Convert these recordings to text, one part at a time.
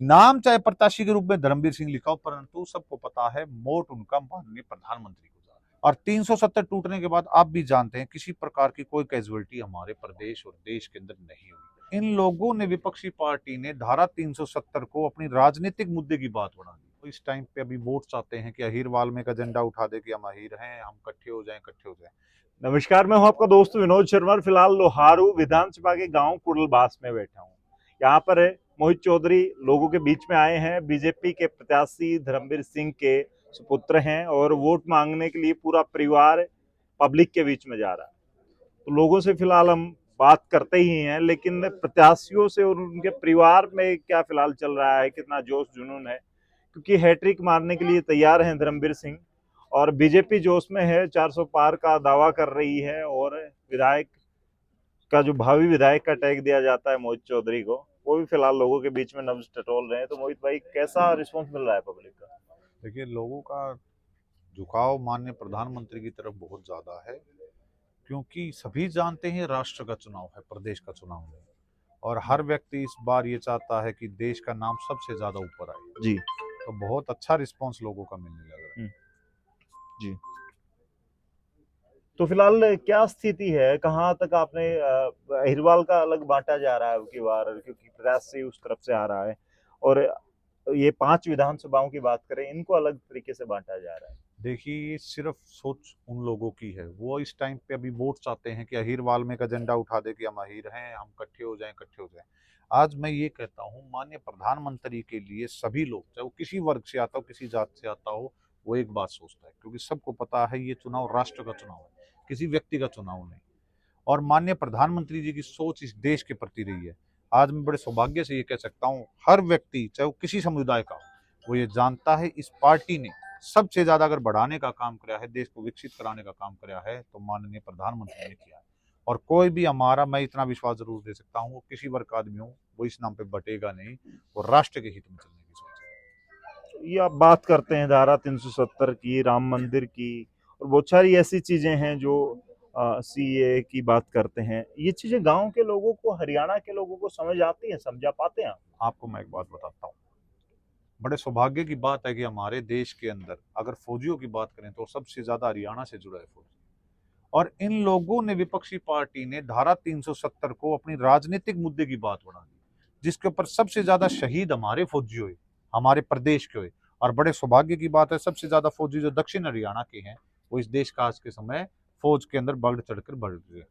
नाम चाहे प्रत्याशी के रूप में धर्मवीर सिंह लिखा हो, परंतु सबको पता है वोट उनका माननीय प्रधानमंत्री को जा रहा है। और 370 टूटने के बाद आप भी जानते हैं किसी प्रकार की कोई कैजुअलिटी हमारे प्रदेश और देश के अंदर नहीं हुई। इन लोगों ने, विपक्षी पार्टी ने धारा 370 को अपनी राजनीतिक मुद्दे की बात बना दी। तो इस टाइम पे अभी वोट चाहते हैं कि अहीरवाल में का एजेंडा उठा दे कि हम अहीर हैं, हम इकट्ठे हो जाएं, इकट्ठे हो जाएं। नमस्कार, मैं हूं आपका दोस्त विनोद शर्मा। फिलहाल लोहारू विधानसभा के गांव कुड़लबास में बैठा हूं। यहाँ पर मोहित चौधरी लोगों के बीच में आए हैं। बीजेपी के प्रत्याशी धर्मवीर सिंह के सुपुत्र हैं और वोट मांगने के लिए पूरा परिवार पब्लिक के बीच में जा रहा है। तो लोगों से फिलहाल हम बात करते ही हैं, लेकिन प्रत्याशियों से और उनके परिवार में क्या फिलहाल चल रहा है, कितना जोश जुनून है, क्योंकि हैट्रिक मारने के लिए तैयार हैं धर्मवीर सिंह। और बीजेपी जोश में है, 400 पार का दावा कर रही है और विधायक का जो भावी विधायक का टैग दिया जाता है मोहित चौधरी को, वो भी फिलहाल लोगों के बीच में नब्ज टटोल रहे हैं। तो मोहित भाई, कैसा रिस्पॉन्स मिल रहा है पब्लिक का? देखिए, लोगों का झुकाव माननीय प्रधानमंत्री की तरफ बहुत ज्यादा है, क्योंकि सभी जानते हैं राष्ट्र का चुनाव है, प्रदेश का चुनाव नहीं। और हर व्यक्ति इस बार ये चाहता है कि देश का नाम सबसे ज्यादा ऊपर आए। जी। तो बहुत अच्छा रिस्पांस लोगों का मिलने लग रहा है। जी। तो फिलहाल क्या स्थिति है, कहाँ तक आपने अहिरवाल का अलग बांटा जा रहा है अब की बार, क्योंकि प्रत्याशी उस तरफ से आ रहा है, और ये 5 विधानसभाओं की बात करें, इनको अलग तरीके से बांटा जा रहा है। देखिए, ये सिर्फ सोच उन लोगों की है, वो इस टाइम पे अभी वोट चाहते हैं कि अहीरवाल में का एजेंडा उठा दे कि हम अहीर हैं, हम इकट्ठे हो जाएं, इकट्ठे हो जाएं। आज मैं ये कहता हूँ, माननीय प्रधानमंत्री के लिए सभी लोग, चाहे वो किसी वर्ग से आता हो, किसी जात से आता हो, वो एक बात सोचता है, क्योंकि सबको पता है ये चुनाव राष्ट्र का चुनाव है, किसी व्यक्ति का चुनाव नहीं। और माननीय प्रधानमंत्री जी की सोच इस देश के प्रति रही है। आज मैं बड़े सौभाग्य से ये कह सकता हूँ, हर व्यक्ति चाहे वो किसी समुदाय का हो, वो ये जानता है इस पार्टी ने सबसे ज्यादा अगर बढ़ाने का काम किया है, देश को विकसित कराने का काम किया है, तो माननीय प्रधानमंत्री ने किया है। और कोई भी हमारा, मैं इतना विश्वास जरूर दे सकता हूँ, वो किसी वर्ग का आदमी हो, वो इस नाम पे बटेगा नहीं, वो राष्ट्र के हित में चलने की सोच है। ये आप बात करते हैं धारा 370 की, राम मंदिर की, और बहुत सारी ऐसी चीजें हैं जो सीए की बात करते हैं। ये चीजें गांव के लोगों को, हरियाणा के लोगों को समझ आती हैं, समझा पाते हैं? आपको मैं एक बात बताता हूँ, बड़े सौभाग्य की बात है कि हमारे देश के अंदर अगर फौजियों की बात करें तो सबसे ज्यादा हरियाणा से जुड़ा है फौजी। और इन लोगों ने, विपक्षी पार्टी ने धारा 370 को अपनी राजनीतिक मुद्दे की बात बना दी, जिसके ऊपर सबसे ज्यादा शहीद हमारे फौजी हुए, हमारे प्रदेश के हुए। और बड़े सौभाग्य की बात है, सबसे ज्यादा फौजी जो दक्षिण हरियाणा के हैं, वो इस देश का आज के समय फौज के अंदर बढ़ चढ़कर बढ़ गए।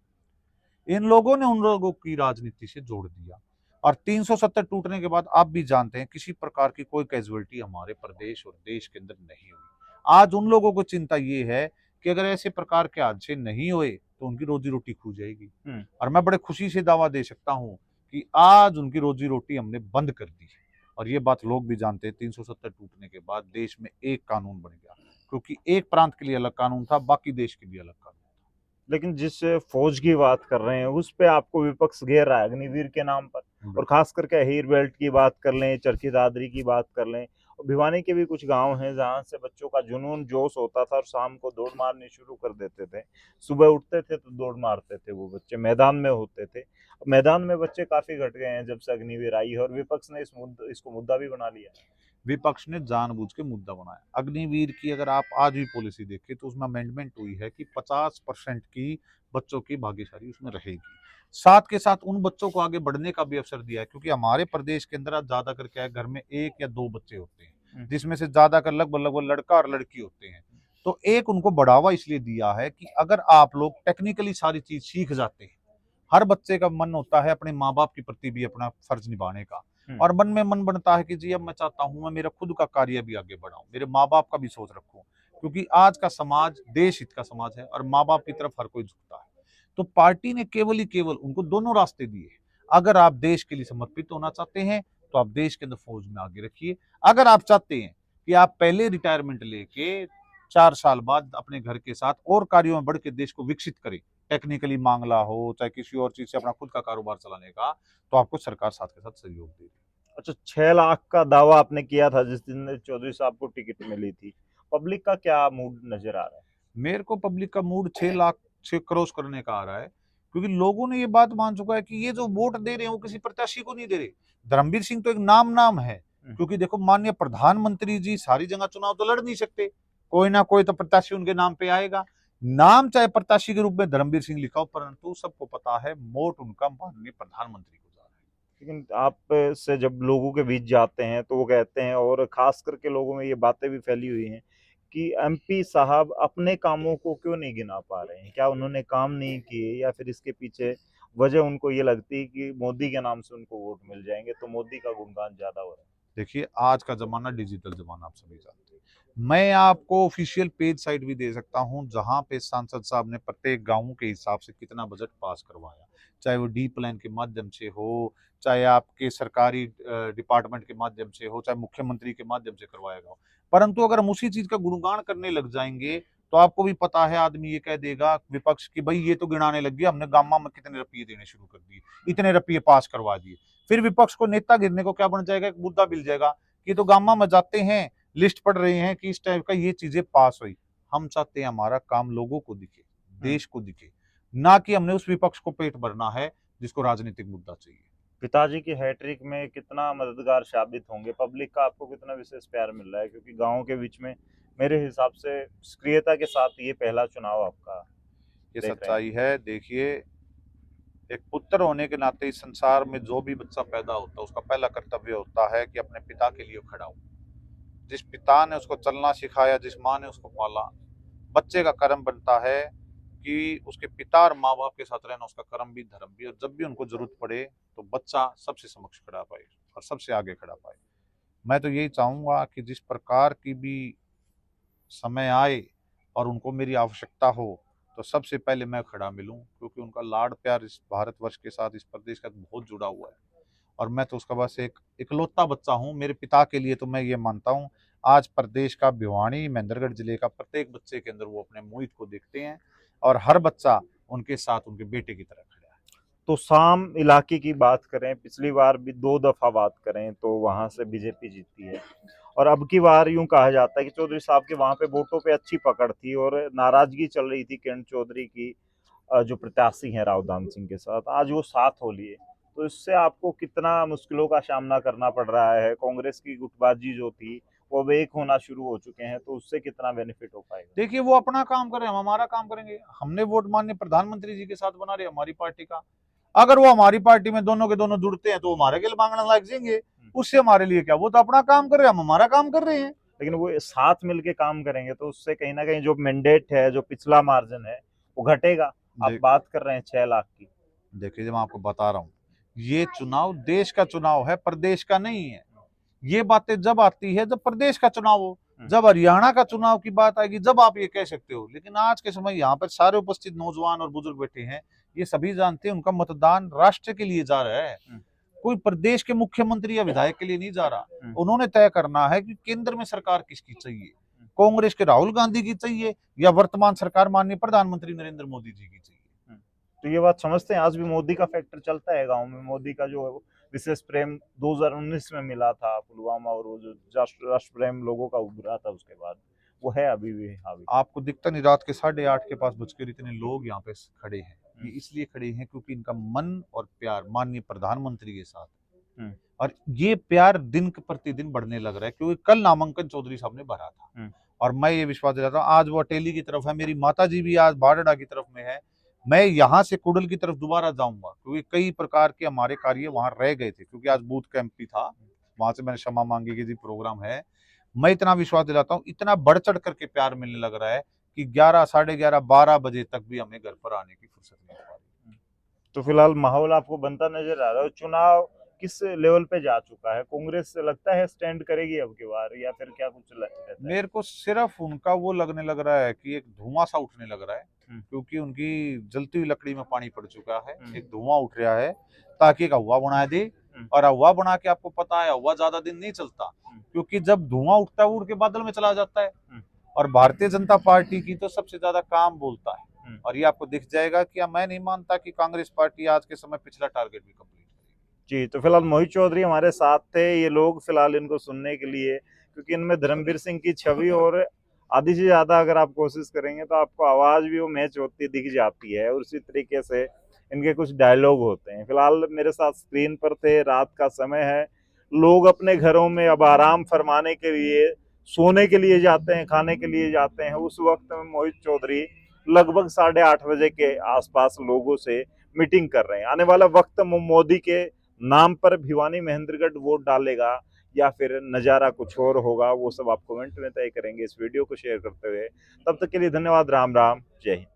इन लोगों ने उन लोगों की राजनीति से जोड़ दिया। और 370 टूटने के बाद आप भी जानते हैं किसी प्रकार की कोई कैजुअलिटी हमारे प्रदेश और देश के अंदर नहीं हुई। आज उन लोगों को चिंता ये है कि अगर ऐसे प्रकार के हादसे नहीं हुए तो उनकी रोजी रोटी खो जाएगी। और मैं बड़े खुशी से दावा दे सकता हूं कि आज उनकी रोजी रोटी हमने बंद कर दी है। और ये बात लोग भी जानते हैं, 370 टूटने के बाद देश में एक कानून बन गया, क्योंकि एक प्रांत के लिए अलग कानून था, बाकी देश के लिए अलग कानून। लेकिन जिस फौज की बात कर रहे हैं, उस पे आपको विपक्ष घेर रहा है अग्निवीर के नाम पर। और खास करके हीर बेल्ट की बात कर लें, चरखी दादरी की बात कर लें, और भिवानी के भी कुछ गांव हैं जहां से बच्चों का जुनून जोश होता था और शाम को दौड़ मारनी शुरू कर देते थे। सुबह उठते थे तो दौड़ मारते थे, वो बच्चे मैदान में होते थे। मैदान में बच्चे काफी घट गए हैं जब से अग्निवीर आई है, और विपक्ष ने इसको मुद्दा भी बना लिया। विपक्ष ने जानबूझ के मुद्दा बनाया। अग्निवीर की अगर आप आज भी पॉलिसी देखें तो उसमें अमेंडमेंट हुई है कि 50% की बच्चों की भागीदारी उसमें रहेगी। साथ के साथ उन बच्चों को आगे बढ़ने का भी अवसर दिया है, क्योंकि हमारे प्रदेश के अंदर आज ज्यादा कर क्या है, घर में 1 या 2 बच्चे होते हैं, जिसमें से ज्यादा कर लगभग लगभग लड़का और लड़की होते हैं। तो एक उनको बढ़ावा इसलिए दिया है कि अगर आप लोग टेक्निकली सारी चीज सीख जाते हैं, हर बच्चे का मन होता है अपने माँ बाप के प्रति भी अपना फर्ज निभाने का। और मन में मन बनता है कि जी अब मैं चाहता हूं मैं मेरा खुद का कार्य भी आगे बढ़ाऊं, मेरे माँ बाप का भी सोच रखूं, क्योंकि आज का समाज देश हित का समाज है और माँ बाप की तरफ हर कोई झुकता है। तो पार्टी ने केवल ही केवल उनको दोनों रास्ते दिए। अगर आप देश के लिए समर्पित होना चाहते हैं तो आप देश के अंदर फौज में आगे रखिए। अगर आप चाहते हैं कि आप पहले रिटायरमेंट लेके 4 साल बाद अपने घर के साथ और कार्यों में बढ़ के देश को विकसित करें, टेक्निकली मांगला हो चाहे किसी और चीज से अपना खुद का कारोबार चलाने का, तो आपको सरकार साथ के साथ सहयोग दे रही है। अच्छा, 6 लाख का दावा आपने किया था जिस दिन चौधरी साहब को टिकट मिली थी। पब्लिक का क्या मूड नजर आ रहा है? मेरे को पब्लिक का मूड 6 लाख से क्रॉस करने का आ रहा है, क्योंकि लोगों ने ये बात मान चुका है कि ये जो वोट दे रहे हैं वो किसी प्रत्याशी को नहीं दे रहे। धर्मवीर सिंह तो एक नाम है, क्योंकि देखो माननीय प्रधानमंत्री जी सारी जगह चुनाव तो लड़ नहीं सकते, कोई ना कोई तो प्रत्याशी उनके नाम पे आएगा। नाम चाहे प्रत्याशी के रूप में धर्मवीर सिंह लिखा हो, परंतु सबको पता है वोट उनका माननीय प्रधानमंत्री को जा रहा है। लेकिन आप से जब लोगों के बीच जाते हैं तो वो कहते हैं, और खास करके लोगों में ये बातें भी फैली हुई हैं कि एमपी साहब अपने कामों को क्यों नहीं गिना पा रहे हैं, क्या उन्होंने काम नहीं किए, या फिर इसके पीछे वजह उनको ये लगती है कि मोदी के नाम से उनको वोट मिल जाएंगे तो मोदी का गुणगान ज्यादा हो रहा है। देखिए आज का जमाना डिजिटल जमाना, आप सभी जानते हैं। मैं आपको ऑफिशियल पेज साइट भी दे सकता हूं जहां पे सांसद साहब ने प्रत्येक गांव के हिसाब से कितना बजट पास करवाया, चाहे वो डी प्लान के माध्यम से हो, चाहे आपके सरकारी डिपार्टमेंट के माध्यम से हो, चाहे मुख्यमंत्री के माध्यम से करवाया गया हो। परंतु अगर हम उसी चीज का गुणगान करने लग जाएंगे तो आपको भी पता है आदमी ये कह देगा विपक्ष की, भाई ये तो गिनाने लग गया, हमने गामा में कितने रुपये देने शुरू कर दिए, इतने रुपये पास करवा दिए। फिर विपक्ष को नेता गिरने को क्या बन जाएगा, एक मुद्दा मिल जाएगा कि तो गामा में जाते हैं, लिस्ट पढ़ रहे हैं कि इस टाइप का ये चीजें पास हुई। हम चाहते हैं हमारा काम लोगों को दिखे, देश को दिखे, ना कि हमने उस विपक्ष को पेट भरना है जिसको राजनीतिक मुद्दा चाहिए। पिताजी की हैट्रिक में कितना मददगार साबित होंगे, पब्लिक का आपको कितना विशेष प्यार मिल रहा है, क्योंकि गाँव के बीच में मेरे हिसाब से सक्रियता के साथ ये पहला चुनाव आपका ये देख रहे हैं। सच्चाई है। देखिए एक पुत्र होने के नाते इस संसार में जो भी बच्चा पैदा होता है उसका पहला कर्तव्य होता है कि अपने पिता के लिए खड़ा हो। जिस पिता ने उसको चलना सिखाया, जिस माँ ने उसको पाला, बच्चे का कर्म बनता है कि उसके पिता और माँ बाप के साथ रहना उसका कर्म भी धर्म भी, और जब भी उनको जरूरत पड़े तो बच्चा सबसे समक्ष खड़ा पाए और सबसे आगे खड़ा पाए। मैं तो यही चाहूंगा कि जिस प्रकार की भी समय आए और उनको मेरी आवश्यकता हो तो सबसे पहले मैं खड़ा मिलूं, क्योंकि उनका लाड प्यार इस भारतवर्ष के साथ, इस प्रदेश का बहुत जुड़ा हुआ है। और मैं तो उसका बस एक इकलौता बच्चा हूं। मेरे पिता के लिए तो मैं ये मानता हूं आज प्रदेश का भिवानी महेंद्रगढ़ जिले का प्रत्येक बच्चे के अंदर वो अपने मोहित को देखते हैं और हर बच्चा उनके साथ उनके बेटे की तरह खड़ा है। तो साम इलाके की बात करें, पिछली बार भी 2 दफा बात करें तो वहां से बीजेपी जीती है, और अब की बार यूं कहा जाता है कि चौधरी साहब के वहां पे वोटों पे अच्छी पकड़ थी और नाराजगी चल रही थी किरण चौधरी की जो प्रत्याशी हैं राव दान सिंह के साथ, आज वो साथ हो लिए, तो इससे आपको कितना मुश्किलों का सामना करना पड़ रहा है? कांग्रेस की गुटबाजी जो थी वो अब एक होना शुरू हो चुके हैं, तो उससे कितना बेनिफिट हो पाएगा? देखिए वो अपना काम करें, हम हमारा काम करेंगे। हमने वोट माननीय प्रधानमंत्री जी के साथ बना रहे हमारी पार्टी का। अगर वो हमारी पार्टी में दोनों के दोनों जुड़ते हैं तो वो हमारे के लिए मांगने लग जाएंगे, उससे हमारे लिए क्या, वो तो अपना काम कर रहे हैं, हम हमारा काम कर रहे हैं। लेकिन वो साथ मिलके काम करेंगे तो उससे कहीं ना कहीं जो मैंडेट है, जो पिछला मार्जिन है, वो घटेगा। आप बात कर रहे हैं 6 लाख की। देखिए मैं आपको बता रहा हूँ, ये चुनाव देश का चुनाव है, प्रदेश का नहीं है। ये बातें जब आती है जब प्रदेश का चुनाव हो, जब हरियाणा का चुनाव की बात आएगी जब आप ये कह सकते हो। लेकिन आज के समय यहाँ पर सारे उपस्थित नौजवान और बुजुर्ग बैठे हैं, ये सभी जानते हैं उनका मतदान राष्ट्र के लिए जा रहा है, कोई प्रदेश के मुख्यमंत्री या विधायक के लिए नहीं जा रहा। उन्होंने तय करना है कि केंद्र में सरकार किसकी चाहिए, कांग्रेस के राहुल गांधी की चाहिए या वर्तमान सरकार माननीय प्रधानमंत्री नरेंद्र मोदी जी की चाहिए। तो ये बात समझते हैं, आज भी मोदी का फैक्टर चलता है गांव में, मोदी का जो विशेष प्रेम 2019 में मिला था पुलवामा, और वो जो राष्ट्र प्रेम लोगों का उभरा था उसके बाद, वो है अभी भी हावी। आपको दिखता नहीं, रात के 8:30 के पास बजकर इतने लोग यहाँ पे खड़े हैं, ये इसलिए खड़े हैं क्योंकि इनका मन और प्यार माननीय प्रधानमंत्री के साथ, और ये प्यार दिन प्रतिदिन बढ़ने लग रहा है, क्योंकि कल नामांकन चौधरी साहब ने भरा था और मैं ये विश्वास दिलाता हूँ आज वो अटेली की तरफ है, मेरी माता जी भी आज बारडा की तरफ में है। मैं यहाँ से कुडल की तरफ दोबारा जाऊंगा क्योंकि कई प्रकार के हमारे कार्य वहां रह गए थे, क्योंकि आज बूथ कैंप भी था, वहां से मैंने क्षमा मांगी कि जी प्रोग्राम है। मैं इतना विश्वास दिलाता हूँ, इतना बढ़ चढ़ करके प्यार मिलने लग रहा है कि 11, 11:30, 12 बजे तक भी हमें घर पर आने की फुर्सत नहीं पा रही। तो फिलहाल माहौल आपको बनता नजर आ रहा है, चुनाव किस लेवल पे जा चुका है? कांग्रेस से लगता है स्टैंड करेगी अब की बार, या फिर क्या कुछ लगता है? मेरे को सिर्फ उनका वो लगने लग रहा है कि एक धुआं सा उठने लग रहा है, क्योंकि उनकी जलती हुई लकड़ी में पानी पड़ चुका है, एक धुआं उठ रहा है ताकि एक हवा बना दे। और हवा बना के आपको पता है हवा ज्यादा दिन नहीं चलता, क्योंकि जब धुआं उठता है वो उड़ के बादल में चला जाता है। और भारतीय जनता पार्टी की तो सबसे ज्यादा काम बोलता है, और ये आपको दिख जाएगा कि मैं नहीं मानता कि कांग्रेस पार्टी आज के समय पिछला टारगेट भी कंप्लीट करेगी। जी, तो फिलहाल मोहित चौधरी हमारे साथ थे, ये लोग फिलहाल इनको सुनने के लिए, क्योंकि इनमें धर्मवीर सिंह की छवि और आधी से ज्यादा अगर आप कोशिश करेंगे तो आपको आवाज भी वो मैच होती दिख जाती है, और उसी तरीके से इनके कुछ डायलॉग होते हैं। फिलहाल मेरे साथ स्क्रीन पर थे, रात का समय है, लोग अपने घरों में अब आराम फरमाने के लिए, सोने के लिए जाते हैं, खाने के लिए जाते हैं। उस वक्त में मोहित चौधरी लगभग 8:30 बजे के आसपास लोगों से मीटिंग कर रहे हैं। आने वाला वक्त मोदी के नाम पर भिवानी महेंद्रगढ़ वोट डालेगा या फिर नजारा कुछ और होगा, वो सब आप कमेंट में तय करेंगे। इस वीडियो को शेयर करते हुए तब तक के लिए धन्यवाद। राम राम, जय हिंद।